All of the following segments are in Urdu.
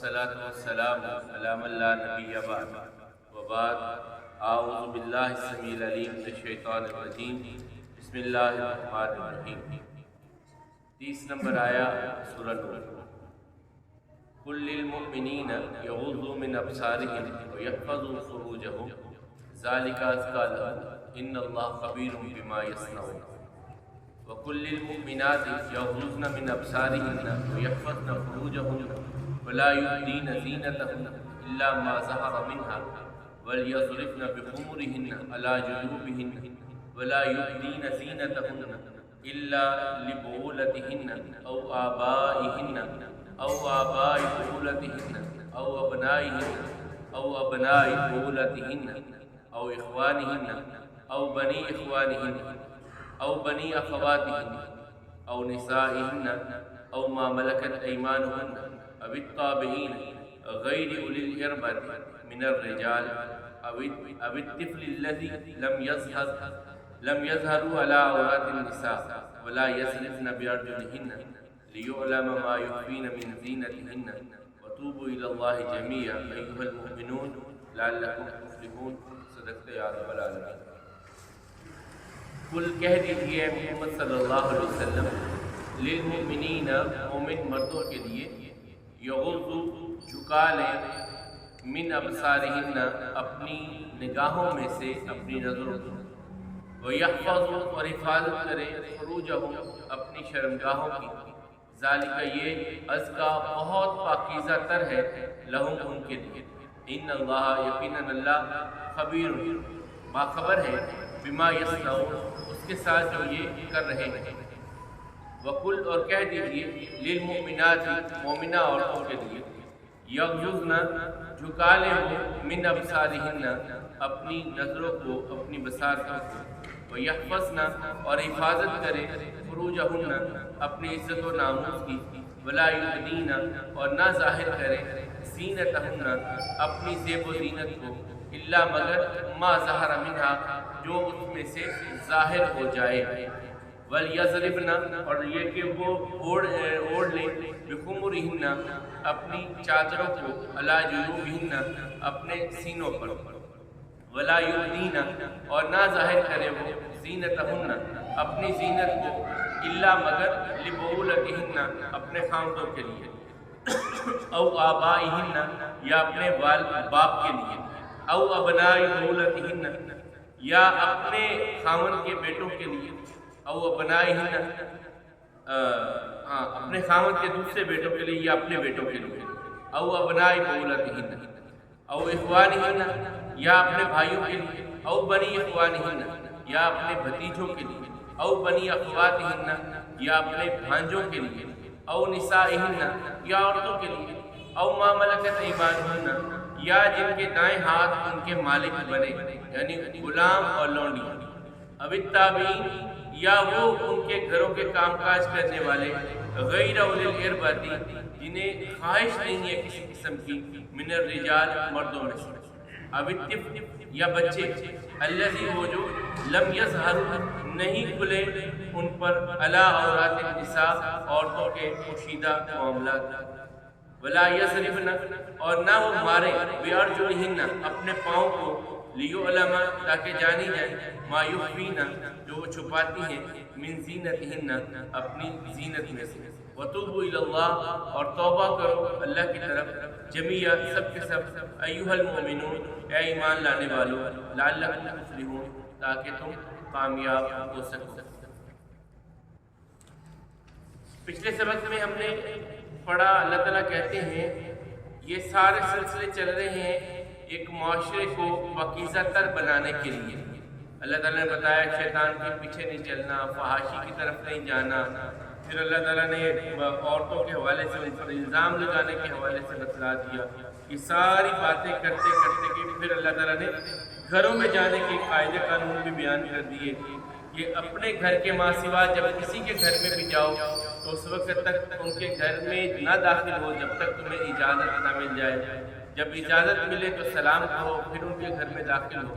والصلاة والسلام على من لا نبي بعد وبعد اعوذ باللہ السمیع العلیم من الشیطان الرجیم بسم اللہ الرحمن الرحیم 30 نمبر آیا سورہ نور. قل للمؤمنین یغضوا من ابصارهم ویحفظوا فروجهم ذلک ازکی لهم ان اللہ خبیر بما یصنعون. وقل للمؤمنات یغضضن من ابصارهن ویحفظن فروجهن ولا یبدین زینتهن الا ما ظهر منها وَلْيَضْرِبْنَ بِخُمُرِهِنَّ عَلَى جُيُوبِهِنَّ وَلَا يُبْدِينَ زِينَتَهُنَّ إِلَّا لِبُعُولَتِهِنَّ أَوْ آبَائِهِنَّ أَوْ آبَاءِ بُعُولَتِهِنَّ أَوْ أَبْنَائِهِنَّ أَوْ أَبْنَاءِ بُعُولَتِهِنَّ أَوْ إِخْوَانِهِنَّ أَوْ بَنِي إِخْوَانِهِنَّ أَوْ بَنِي أَخَوَاتِهِنَّ أَوْ نِسَائِهِنَّ أَوْ مَا مَلَكَتْ أَيْمَانُهُنَّ أَوِ الطَّابِعِينَ غَيْرِ أُولِي الْإِرْبَةِ من الرجال او الطفل الذي لم يظهروا على عورات النساء ولا يسرقن بأرجلهن ليعلم ما يخفين من زينتهن وتوبوا إلى الله جميعا أيها المؤمنون لعلكم تفلحون. صدقت یا رب العالمین. قل کہہ دیجئے محمد صلی اللہ علیہ وسلم للمؤمنین مومن مردوں کے لیے یغضوا جھکا لیں من ابصارہن اپنی نگاہوں میں سے اپنی نظروں کو ویحفظوا اور حفاظت کرے فروجہم اپنی شرمگاہوں کی ذالک یہ ازکا بہت پاکیزہ تر ہے لہم ان کے لیے ان اللہ یقیناً اللہ خبیر باخبر ہے بما یصنعون اس کے ساتھ جو یہ کر رہے ہیں. وقل اور کہہ دیجئے للمؤمنات مومنہ عورتوں کے لیے یغضضن جھکا لیں من ابصارہن اپنی نظروں کو اپنی بصارتوں کو ویحفظن اور حفاظت کرے فروجہن اپنی عزت و ناموس کی ولا یبدین اور نہ ظاہر کرے زینتہن اپنی زیب و زینت کو الا مگر ما ظہر منہا جو اس میں سے ظاہر ہو جائے وَلْيَضْرِبْنَ اور یہ کہ وہ اوڑھ لیں بِخُمُرِهِنَّ اپنی چادروں کو عَلَى جُيُوبِهِنَّ اپنے سینوں پر وَلَا يُبْدِينَ اور نہ ظاہر کرے وہ زینتہن اپنی زینت کو الا مگر لِبُعُولَتِهِنَّ اپنے خاندوں کے لیے او آبائِهِنَّ یا اپنے باپ کے لیے او ابناءِ بُعُولَتِهِنَّ یا اپنے خاوند کے بیٹوں کے لیے او ابنائہن اپنے خاوند کے دوسرے بیٹوں کے لیے یا اپنے بیٹوں کے لیے او ابناء بولتہن او اخوانہن یا اپنے بھائیوں کے لیے او بنی اخوانہن یا اپنے بھتیجوں کے لیے او بنی اخواتہن یا اپنے بھانجوں کے لیے او نسائہن یا عورتوں کے لیے او ما ملکت ایمانہن یا جن کے دائیں ہاتھ ان کے مالک بنے یعنی غلام اور لونڈی او التابعین یا وہ ان کے گھروں کے کام کاج کرنے والے غیر اولی الارباتی جنہیں خواہش نہیں ہے کسی قسم کی من الرجال مردوں میں سے او الطفل یا بچے الذی وہ جو لم یظہروا نہیں کھلے ان پر علی عورات النساء عورتوں کے پوشیدہ معاملات ولا یضربن اور نہ وہ مارے بارجلہن اپنے پاؤں کو لیعلم تاکہ جانی جائے ما یخفین جو وہ چھپاتی ہیں من زینتہن اپنی زینت میں سے وتوبوا الی اللہ اور توبہ کرو اللہ کی طرف جمیعا سب کے سب ایھا المؤمنون اے ایمان لانے والو لعلکم تفلحون تاکہ تم کامیاب ہو سکو. پچھلے سبق میں ہم نے پڑھا اللہ تعالیٰ کہتے ہیں یہ سارے سلسلے چل رہے ہیں ایک معاشرے کو پاکیزہ تر بنانے کے لیے. اللہ تعالیٰ نے بتایا شیطان کے پیچھے نہیں چلنا, فحاشی کی طرف نہیں جانا. پھر اللہ تعالیٰ نے عورتوں کے حوالے سے ان پر الزام لگانے کے حوالے سے بتلا دیا. یہ ساری باتیں کرتے کرتے کہ پھر اللہ تعالیٰ نے گھروں میں جانے کے قاعدے قانون بھی بیان کر دیے کہ اپنے گھر کے ماں سوا جب کسی کے گھر میں بھی جاؤ تو اس وقت تک ان کے گھر میں نہ داخل ہو جب تک تمہیں اجازت نہ مل جائے. جب اجازت ملے تو سلام کہو, پھر ان کے گھر میں داخل ہو.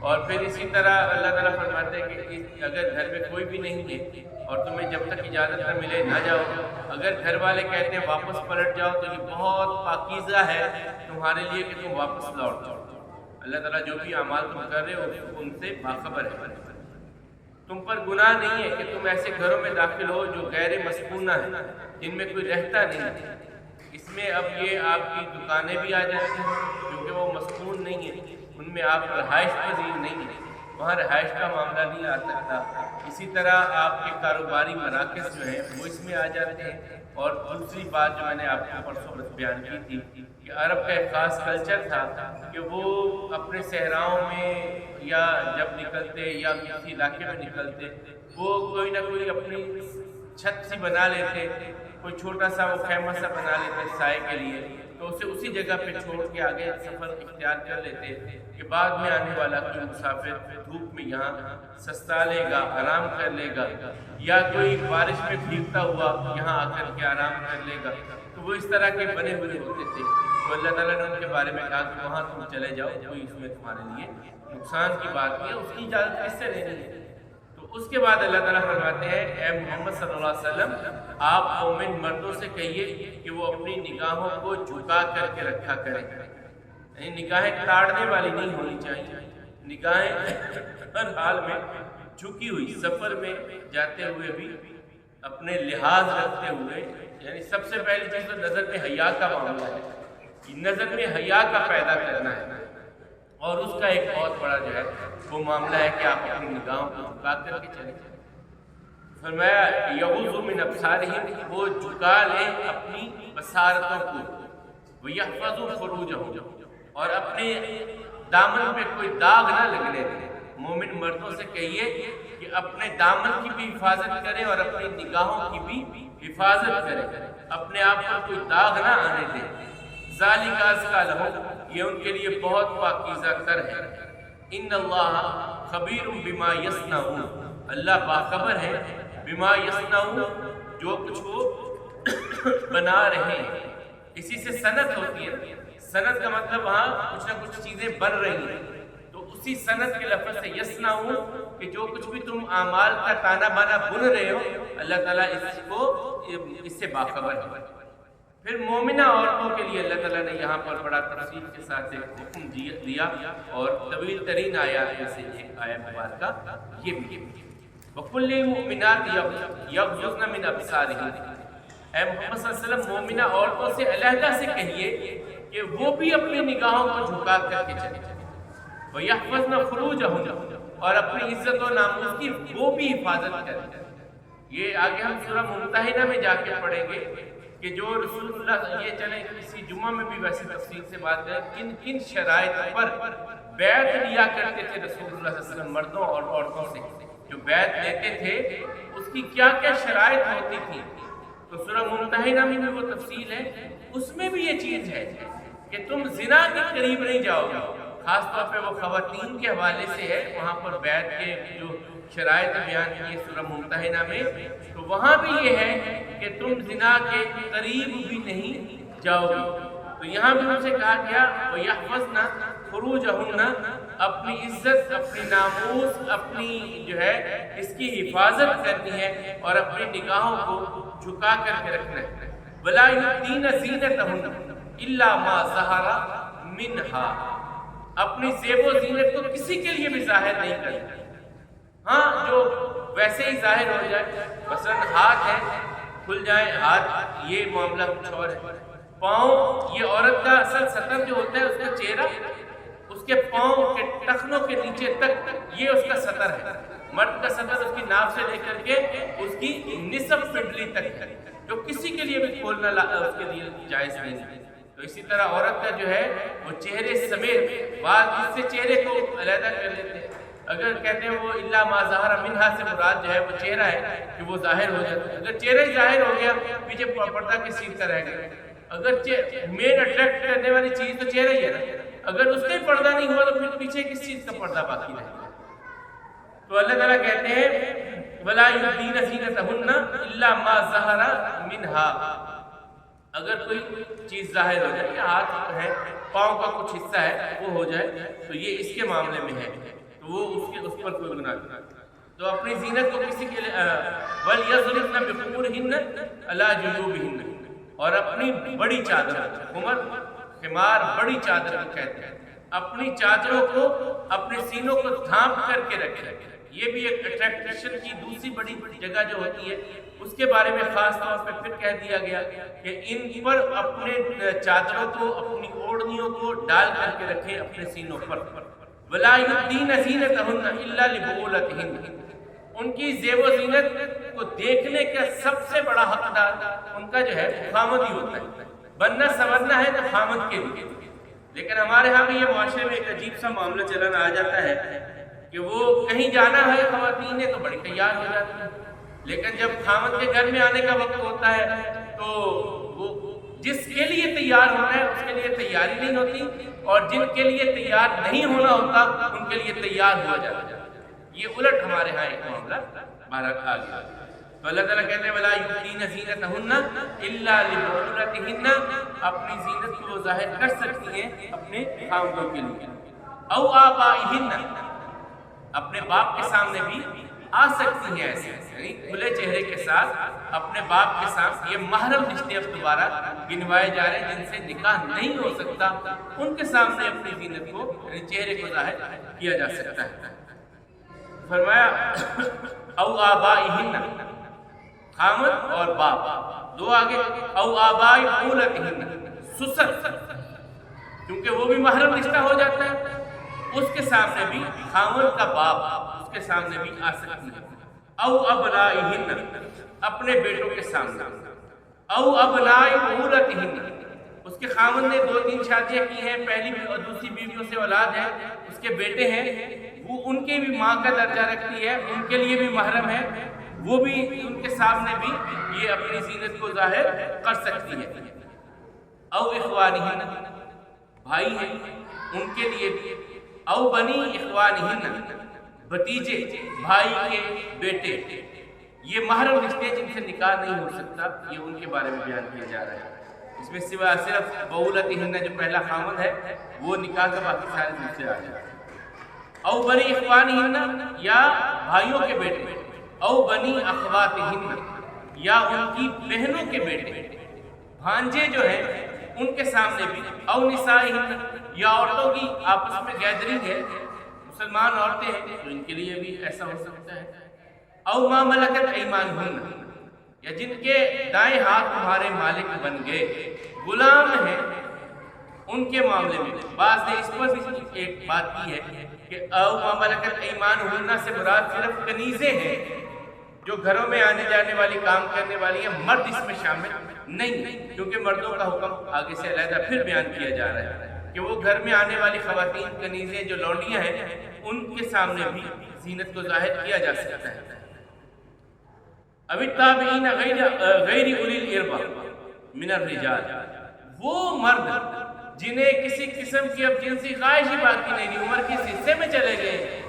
اور پھر اسی طرح اللہ تعالیٰ فرماتے ہیں کہ اگر گھر میں کوئی بھی نہیں ہے اور تمہیں جب تک اجازت نہ ملے نہ جاؤ، اگر گھر والے کہتے ہیں واپس پلٹ جاؤ تو یہ بہت پاکیزہ ہے تمہارے لیے کہ تم واپس لوٹ جاؤ۔ اللہ تعالیٰ جو بھی اعمال تم کر رہے ہو ان سے باخبر ہے۔ تم پر گناہ نہیں ہے کہ تم ایسے گھروں میں داخل ہو جو غیر مسکونہ ہیں، جن میں کوئی رہتا نہیں۔ اس میں اب یہ آپ کی دکانیں بھی آ جاتی ہیں کیونکہ وہ مسکون نہیں ہے، ان میں آپ رہائش پذیر نہیں ہیں، وہاں رہائش کا معاملہ نہیں آ سکتا۔ اسی طرح آپ کے کاروباری مراکز جو ہیں وہ اس میں آ جاتے ہیں۔ اور دوسری بات جو میں نے آپ کو پرسوں بیان کی تھی کہ عرب کا ایک خاص کلچر تھا کہ وہ اپنے صحراؤں میں یا جب نکلتے یا کسی علاقے میں نکلتے وہ کوئی نہ کوئی اپنی چھت سی بنا لیتے، کوئی چھوٹا سا وہ خیمہ سا بنا لیتے سائے کے لیے، تو اسے اسی جگہ پہ چھوڑ کے آگے سفر اختیار کر لیتے کہ بعد میں آنے والا کوئی مسافر دھوپ میں یہاں سستا لے گا، آرام کر لے گا، یا کوئی بارش میں بھیگتا ہوا یہاں آ کر کے آرام کر لے گا۔ تو وہ اس طرح کے بنے ہوئے ہوتے تھے، تو اللہ تعالیٰ نے ان کے بارے میں کہا کہ وہاں تم چلے جاؤ، کوئی اس میں تمہارے لیے نقصان کی بات نہیں ہے، اس کی اجازت کس سے لینی ہے۔ تو اس کے بعد اللہ تعالیٰ فرماتے ہیں اے محمد صلی اللہ علیہ وسلم آپ مومن مردوں سے کہیے کہ وہ اپنی نگاہوں کو جھکا کر کے رکھا کریں، یعنی نگاہیں تاڑنے والی نہیں ہونی چاہیے، نگاہیں ہر حال میں جھکی ہوئی، سفر میں جاتے ہوئے بھی اپنے لحاظ رکھتے ہوئے، یعنی سب سے پہلی چیز تو نظر میں حیا کا معاملہ ہے، نظر میں حیا کا پیدا کرنا ہے، اور اس کا ایک بہت بڑا جو ہے وہ معاملہ ہے کہ آپ اپنی نگاہوں کو جھکا کر کے چلیں۔ فرمایا یغضوا من ابصارہم، وہ جھکا لیں اپنی بصارتوں کو، ویحفظوا فروجہم، اور اپنے دامن پہ کوئی داغ نہ لگنے دیں۔ مومن مردوں سے کہیے کہ اپنے دامن کی بھی حفاظت کریں اور اپنی نگاہوں کی بھی حفاظت کریں، اپنے آپ پر کوئی داغ نہ آنے دیں۔ ذالک ازکی لہم، یہ ان کے لیے بہت پاکیزہ تر ہے۔ ان اللہ خبیر بما یصنعون، اللہ باخبر ہے بما یصنعون، جو کچھ وہ بنا رہے ہیں۔ اسی سے صنعت ہوتی ہے، صنعت کا مطلب وہاں کچھ نہ کچھ چیزیں بن رہی ہیں، تو اسی صنعت کے لفظ سے یصنعون کہ جو کچھ بھی تم اعمال کا تانا بانا بن رہے ہو، اللہ تعالیٰ اس سے باخبر ہے۔ پھر مومنہ عورتوں کے لیے اللہ تعالیٰ نے یہاں پر بڑا تفصیل کے ساتھ ایک حکم دیا، اور طویل ترین آیات میں سے ایک آیت مبارکہ یہ بھی وَقُلْ لِلْمُؤْمِنَاتِ يَغْضُضْنَ مِنْ أَبْصَارِهِنَّ، اے محمد صلی اللہ علیہ وسلم مومنہ عورتوں سے علیحدہ سے کہیے کہ وہ بھی اپنی نگاہوں کو جھکا کر کے چلیں، وَيَحْفَظْنَ فُرُوجَهُنَّ، اور اپنی عزت و ناموس کی وہ بھی حفاظت کریں۔ یہ آگے ہم سورہ ممتحنہ میں جا کے پڑھیں گے کہ جو رسول اللہ، یہ چلیں کسی جمعہ میں بھی ویسے تفصیل سے بات کریں کن کن شرائط پر بیعت لیا کرتے تھے رسول اللہ صلی اللہ علیہ وسلم مردوں اور عورتوں سے، جو بیعت لیتے تھے اس کی کیا کیا شرائط ہوتی تھی، تو سورہ ممتحنہ میں بھی وہ تفصیل ہے، اس میں بھی یہ چیز ہے کہ تم زنا کے قریب نہیں جاؤ گے، خاص طور پہ وہ خواتین کے حوالے سے ہے، وہاں پر بیعت کے جو شرائط بیان کی سورہ ممتحنہ میں، تو وہاں بھی یہ ہے کہ تم زنا کے قریب بھی نہیں جاؤ گے۔ تو یہاں بھی ہم سے کہا گیا وَيَحْفَظْنَ فُرُوجَهُنَّ، اپنی عزت، اپنی ناموس، اپنی جو ہے اس کی حفاظت کرنی ہے اور اپنی نگاہوں کو جھکا کر کے رکھنا ہے۔ وَلَا يُبْدِينَ زِينَتَهُنَّ إِلَّا مَا ظَهَرَ مِنْهَا، اپنی زیب و زینت کو کسی کے لیے بھی ظاہر نہیں کرنا، ہاں جو ویسے ہی ظاہر ہو جائے، مثلا ہاتھ ہے کھل جائے ہاتھ، یہ معاملہ کچھ اور ہے۔ پاؤں، یہ عورت کا اصل سطر جو ہوتا ہے اس کا چہرہ، اس کے پاؤں کے ٹخنوں کے نیچے تک یہ اس کا سطر ہے۔ مرد کا سطر اس کی ناف سے لے کر کے اس کی نصف پنڈلی تک ہے، جو کسی کے لیے بھی کھولنا اس کے لیے جائز نہیں ہے۔ تو اسی طرح عورت کا جو ہے وہ چہرے سمیت، بعض اس سے چہرے کو علیحدہ کر لیتے ہیں، اگر کہتے ہیں وہ الا ما ظہر منہا سے مراد جو ہے وہ چہرہ ہے کہ وہ ظاہر ہو جاتا ہے، اگر چہرہ ہی ظاہر ہو گیا پیچھے پردہ کس چیز کا رہ گیا، اگر مین اٹریکٹ کرنے والی چیز تو چہرہ ہی ہے نا، اگر اس کا پردہ نہیں ہوا تو پھر پیچھے کس چیز کا پردہ باقی رہے گا۔ تو اللہ تعالیٰ کہتے ہیں وَلَا يُبْدِينَ زِينَتَهُنَّ إِلَّا مَا ظَهَرَ مِنْهَا، اگر کوئی چیز ظاہر ہو جائے، یا ہاتھ ہے، پاؤں کا کچھ حصہ ہے وہ ہو جائے، تو یہ اس کے معاملے میں ہے۔ تو وہ اس پر کوئی گناہ نہیں۔ تو اپنی زینت کو کسی کے لیے وَلْيَضْرِبْنَ بِخُمُرِهِنَّ عَلَىٰ جُيُوبِهِنَّ، اور اپنی بڑی چادر، خمر خمار بڑی چادر کو کہتے ہیں، اپنی چادروں کو اپنے سینوں کو ڈھانپ کر کے رکھے۔ یہ بھی ایک اٹریکشن کی دوسری بڑی جگہ جو ہوتی ہے، اس کے بارے میں خاص طور پہ پھر کہہ دیا گیا کہ ان پر اپنے چادروں کو، اپنی اوڑھنیوں کو ڈال کر کے رکھیں اپنے سینوں پر۔ وَلَا يُبْدِينَ زِينَتَهُنَّ إِلَّا لِبُعُولَتِهِنَّ، ان کی زیب و زینت کو دیکھنے کا سب سے بڑا حقدار ان کا جو ہے خامد ہی ہوتا ہے۔ بننا سمجھنا ہے تو خامد کے لیے، لیکن ہمارے ہاں بھی یہ معاشرے میں ایک عجیب سا معاملہ چلن آ جاتا ہے کہ وہ کہیں جانا ہے خواتین نے تو بڑی تیار ہو جاتی ہیں، لیکن جب خامد کے گھر میں آنے کا وقت ہوتا ہے تو وہ جس کے لیے تیار ہونا ہے اس کے لیے تیاری نہیں ہوتی، اور جن کے لیے تیار نہیں ہونا ہوتا ان کے لیے تیار ہوا جاتا ہے۔ یہ الٹ ہمارے ہاں ایک معاملہ بہرحال آ گیا۔ تو اللہ تعالیٰ کہتے ہیں وَلَا يُبْدِينَ زِينَتَهُنَّ إِلَّا لِبُعُولَتِهِنَّ، اپنی زینت کو وہ ظاہر کر سکتی ہیں اپنے خاوندوں کے لیے، أَوْ آبَائِهِنَّ، اپنے باپ کے سامنے بھی آ سکتی ہیں ایسے، یعنی کھلے چہرے کے ساتھ اپنے باپ کے ساتھ۔ یہ محرم رشتے اب دوبارہ گنوائے جا رہے ہیں جن سے نکاح نہیں ہو سکتا، ان کے سامنے اپنی زینت کو، یعنی چہرے کو ظاہر کیا جا سکتا ہے۔ فرمایا او آبائہن، خامد اور باپ دو آگے، او آبائی بولتہن، سسر، کیونکہ وہ بھی محرم رشتہ ہو جاتا ہے، اس کے سامنے بھی خامد کا باپ اس کے سامنے بھی آ سکتی ہے۔ او ابنائہن، اپنے بیٹوں کے سامنے، او ابنائی بولتہن، اس کے خامد نے 2-3 شادیاں کی ہیں، پہلی اور دوسری بیویوں سے اولاد ہے، اس کے بیٹے ہیں، وہ ان کے بھی ماں کا درجہ رکھتی ہے، ان کے لیے بھی محرم ہے، وہ بھی ان کے سامنے بھی یہ اپنی زینت کو ظاہر کر سکتی ہے۔ او اخوانہن، بھائی ہیں ان کے لیے بھی، او بنی اخوانہن، بھتیجے بھائی کے بیٹے، یہ محرم رشتے جن سے نکاح نہیں ہو سکتا، یہ ان کے بارے میں بیان کیا جا رہا ہے۔ اس میں سوا صرف بولتہن جو پہلا خامد ہے وہ نکاح کا، باقی سارے دوسرے آ جائیں۔ او بنی اخوانہن، یا بھائیوں کے بیٹے، او بنی اخواتہن، یا ان کی بہنوں کے بیٹے، بھانجے جو ہیں ان کے سامنے بھی، او نسائہن، یا عورتوں کی آپس میں گیدرنگ ہے، مسلمان عورتیں ہیں تو ان کے لیے بھی ایسا ہو سکتا ہے۔ او ما ملکت ایمانہن، یا جن کے دائیں ہاتھ تمہارے مالک بن گئے، غلام ہیں، ان کے معاملے میں بعض نے اس پر بھی ایک بات کی ہے کہ او ما ملکت ایمانہن سے مراد صرف کنیزیں ہیں جو گھروں میں آنے جانے والی، کام کرنے والی ہیں، مرد اس میں شامل نہیں، کیونکہ مردوں کا حکم آگے سے علیحدہ پھر بیان کیا جا رہا ہے کہ وہ گھر میں آنے والی خواتین، کنیزیں جو لونڈیاں ہیں، ان کے سامنے بھی زینت کو ظاہر کیا جا سکتا ہے۔ اب التابعین غیر اولی الاربہ من الرجال، وہ مرد جنہیں کسی قسم کی اب جنسی خواہش ہی باقی نہیں رہی، عمر کے اس حصے میں چلے گئے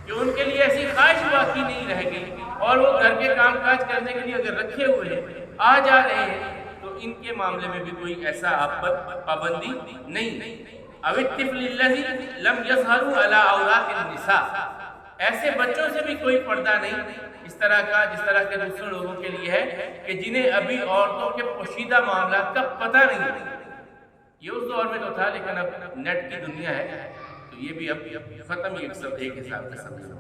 کہ ان کے لیے ایسی خواہش باقی نہیں رہ گئی، اور وہ گھر کے کام کاج کرنے کے لیے اگر رکھے ہوئے ہیں، آ جا رہے ہیں، تو ان کے معاملے میں بھی کوئی ایسا آپ پر پابندی نہیں۔ او الطفل الذی لم یظہروا علی عورات النساء، ایسے بچوں سے بھی کوئی پردہ نہیں اس طرح کا جس طرح کے دوسرے لوگوں کے لیے ہے کہ جنہیں ابھی عورتوں کے پوشیدہ معاملات کا پتہ نہیں۔ یہ اس دور میں تو تھا، لیکن اب نیٹ کی دنیا ہے تو یہ بھی اب ختم ہی ایک حساب سے سمجھ لو۔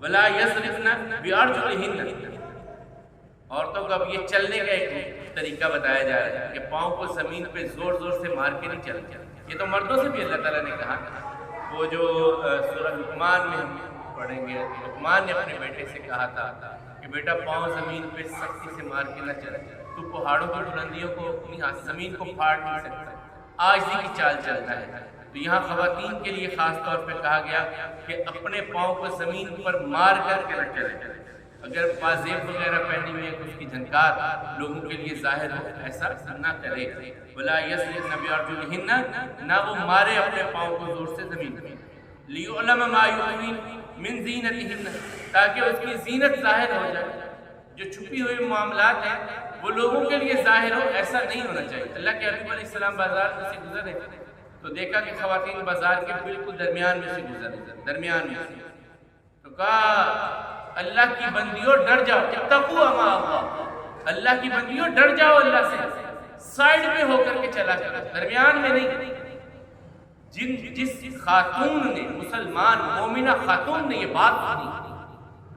ولا یضربن بارجلہن، عورتوں کو اب یہ چلنے کا ایک طریقہ بتایا جا رہا ہے کہ پاؤں کو زمین پہ زور زور سے مار کے نہیں چلتے۔ یہ تو مردوں سے بھی اللہ تعالیٰ نے کہا، وہ جو سورہ لقمان میں ہم پڑھیں گے، لقمان نے اپنے بیٹے سے کہا تھا کہ بیٹا پاؤں زمین پہ سختی سے مار کے نہ چلے، تو پہاڑوں کی بلندیوں کو نہیں، زمین کو پھاڑ نہیں سکتا، آجزی کی چال چلتا ہے۔ تو یہاں خواتین کے لیے خاص طور پہ کہا گیا کہ اپنے پاؤں کو زمین پر مار کر کے نہ چلے، اگر پازیب وغیرہ پہنی ہوئی ہے تو اس کی جھنکار لوگوں کے لیے ظاہر ہو، ایسا نہ کرے۔ ولا یضربن بارجلہن، نہ وہ مارے اپنے پاؤں کو زور سے زمین پہ، لیعلم ما یخفین من زینتہن، تاکہ اس کی زینت ظاہر ہو جائے، جو چھپی ہوئی معاملات ہیں وہ لوگوں کے لیے ظاہر ہو، ایسا نہیں ہونا چاہیے۔ اللہ کے حبیب علیہ السلام بازار میں سے گزرے تو دیکھا کہ خواتین بازار کے بالکل درمیان میں سے گزر درمیان میں سے، تو کہا اللہ کی بندیوں ڈر جاؤ، اتقوا ما اللہ، اللہ کی بندیوں ڈر جاؤ اللہ سے، سائیڈ میں ہو کر کے چلا کرو، درمیان میں نہیں۔ جس خاتون نے، مسلمان مومنہ خاتون نے یہ بات سنی،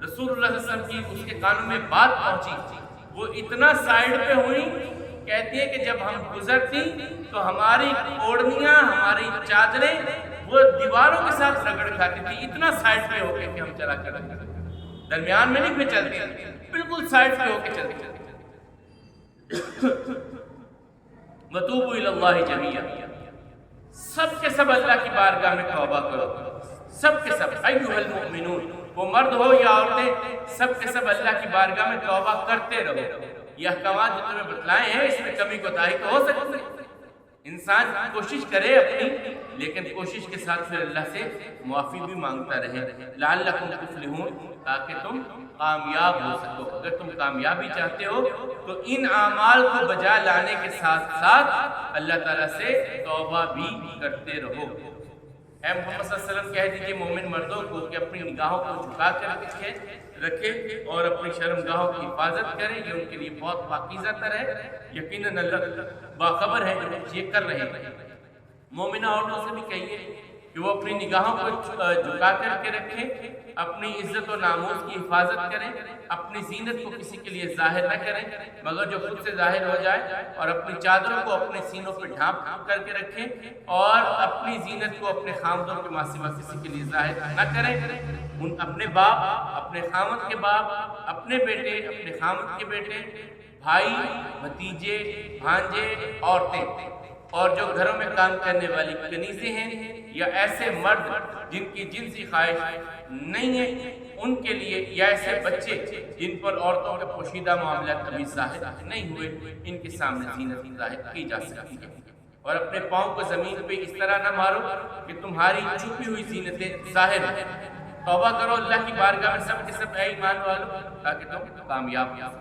رسول اللہ صلی اللہ علیہ وسلم کی اس کے کانوں میں بات پہنچی، وہ اتنا سائیڈ پہ ہوئی، کہتی ہے کہ جب ہم گزرتی تو ہماری اوڑھنیاں، ہماری چادریں وہ دیواروں کے ساتھ رگڑ کھاتی تھی، اتنا سائیڈ پہ ہو کے کہ ہم چلا کرتے تھے، درمیان میں نہیں پہ چلتی، بالکل سائیڈ پہ ہو کے چلتی۔ وَتُوبُوا إِلَى اللَّهِ جَمِيعًا، سب کے سب اللہ کی بارگاہ میں توبہ کرو، سب کے سب، ایھا المؤمنون، وہ مرد ہو یا عورتیں، سب کے سب اللہ کی بارگاہ میں توبہ کرتے رہو۔ یہ احکامات جو تمہیں بتلائے ہیں اس میں کمی کوتاہی تو ہو سکتی ہے، انسان کوشش کرے اپنی، لیکن کوشش کے ساتھ پھر اللہ سے معافی بھی مانگتا رہے، لعلکم تفلحون، تاکہ تم کامیاب ہو سکو۔ اگر تم کامیابی چاہتے ہو تو ان اعمال کو بجا لانے کے ساتھ ساتھ اللہ تعالیٰ سے توبہ بھی کرتے رہو۔ اے محمد صلی اللہ علیہ وسلم کہہ دیجئے مومن مردوں کو کہ اپنی نگاہوں کو جھکا کر رکھیں اور اپنی شرمگاہوں کی حفاظت کریں، یہ ان کے لیے بہت پاکیزہ تر ہے، یقیناً اللہ باخبر ہے جو یہ کر رہے ہیں۔ مومنہ عورتوں سے بھی کہیے کہ وہ اپنی نگاہوں کو جھکا کر کے رکھیں، اپنی عزت و ناموس کی حفاظت کریں، اپنی زینت کو کسی کے لیے ظاہر نہ کریں مگر جو خود سے ظاہر ہو جائے، اور اپنی چادروں کو اپنے سینوں پہ ڈھانپ کر کے رکھیں، اور اپنی زینت کو اپنے خامدوں کے ماں سوا کسی کے لیے ظاہر نہ کریں۔ اپنے باپ، اپنے خامد کے باپ، اپنے بیٹے، اپنے خامد کے بیٹے، بھائی، بھتیجے، بھانجے، عورتیں، اور جو گھروں میں کام کرنے والی کنیزیں ہیں یا ایسے مرد جن کی جنسی خواہش نہیں ہے ان کے لیے، یا ایسے بچے جن پر عورتوں کے پوشیدہ معاملات کبھی ظاہر نہیں ہوئے، ان کے سامنے زینت ظاہر کی جا سکتی ہے۔ اور اپنے پاؤں کو زمین پہ اس طرح نہ مارو کہ تمہاری چھپی ہوئی زینتیں ظاہر ہوں۔ توبہ کرو اللہ کی بارگاہ میں سب کے سب اے ایمان والو، تاکہ تم کامیاب ہو۔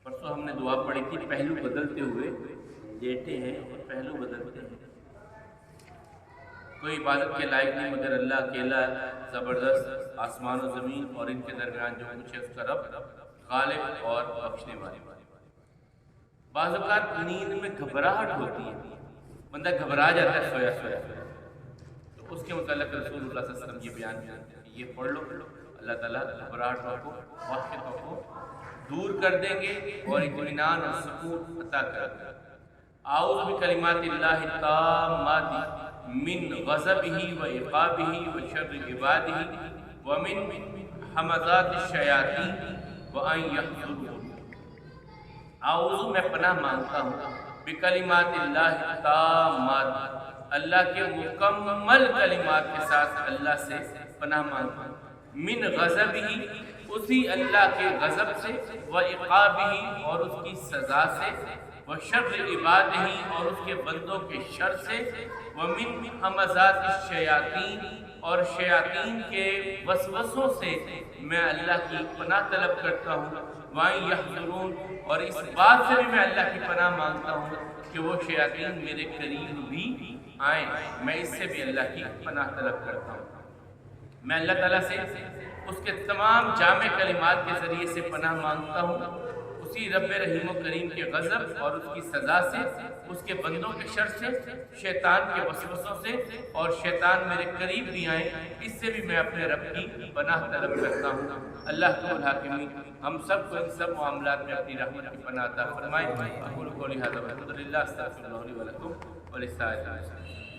پرسوں ہم نے دعا پڑھی تھی، پہلو بدلتے ہوئے لیٹے ہیں اور پہلو بدلتے ہیں۔ کوئی عبادت کے لائق نہیں مگر اللہ اکیلا زبردست، آسمان و زمین اور ان کے درمیان جو کچھ ہے اس کا رب، خالق اور بخشنے والا۔ بعض اوقات نیند میں گھبراہٹ ہوتی ہے، بندہ گھبرا جاتا ہے سویا سویا، تو اس کے متعلق رسول اللہ صلی اللہ علیہ وسلم یہ بیان کرتے ہیں کہ یہ پڑھ لو، اللہ تعالیٰ گھبراہٹوں کو، وحشتوں کو دور کر دیں گے اور اطمینان اور سکون عطا کر دیں گے۔ اعوذ بکلمات اللہ التامات من غضبہ و عقابہ و شر عبادہ ومن حمزات الشیاطین وان یحضرون۔ اعوذ میں پناہ مانگتا ہوں بکلمات اللہ التامات، اللہ کے مکمل کلمات کے ساتھ اللہ سے پناہ مانگتا ہوں، من غضبہ، اسی اللہ کے غضب سے، و عقابہ، اور اس کی سزا سے، و شر عبادہ، اور اس کے بندوں کے شر سے، ومن حمزات الشیاطین، اور شیاطین کے وسوسوں سے میں اللہ کی پناہ طلب کرتا ہوں، وَأَن يَحْضُرُونَ، اور اس بات سے بھی میں اللہ کی پناہ مانگتا ہوں کہ وہ شیاطین میرے قریب بھی آئیں، میں اس سے بھی اللہ کی پناہ طلب کرتا ہوں۔ میں اللہ تعالیٰ سے اس کے تمام جامع کلمات کے ذریعے سے پناہ مانگتا ہوں، اسی رب رحیم و کریم کے غضب اور اس کی سزا سے، اس کے بندوں کے شر سے، شیطان کے وسوسوں سے، اور شیطان میرے قریب بھی آئیں، اس سے بھی میں اپنے رب کی پناہ طلب کرتا ہوں۔ اللہ کو الحاکمین ہم سب کو ان سب معاملات میں اپنی رحمت کی پناہ عطا فرمائے۔ اقول قولی ھذا واستغفر اللہ، استغفر اللہ لی ولکم ولسائر المسلمین۔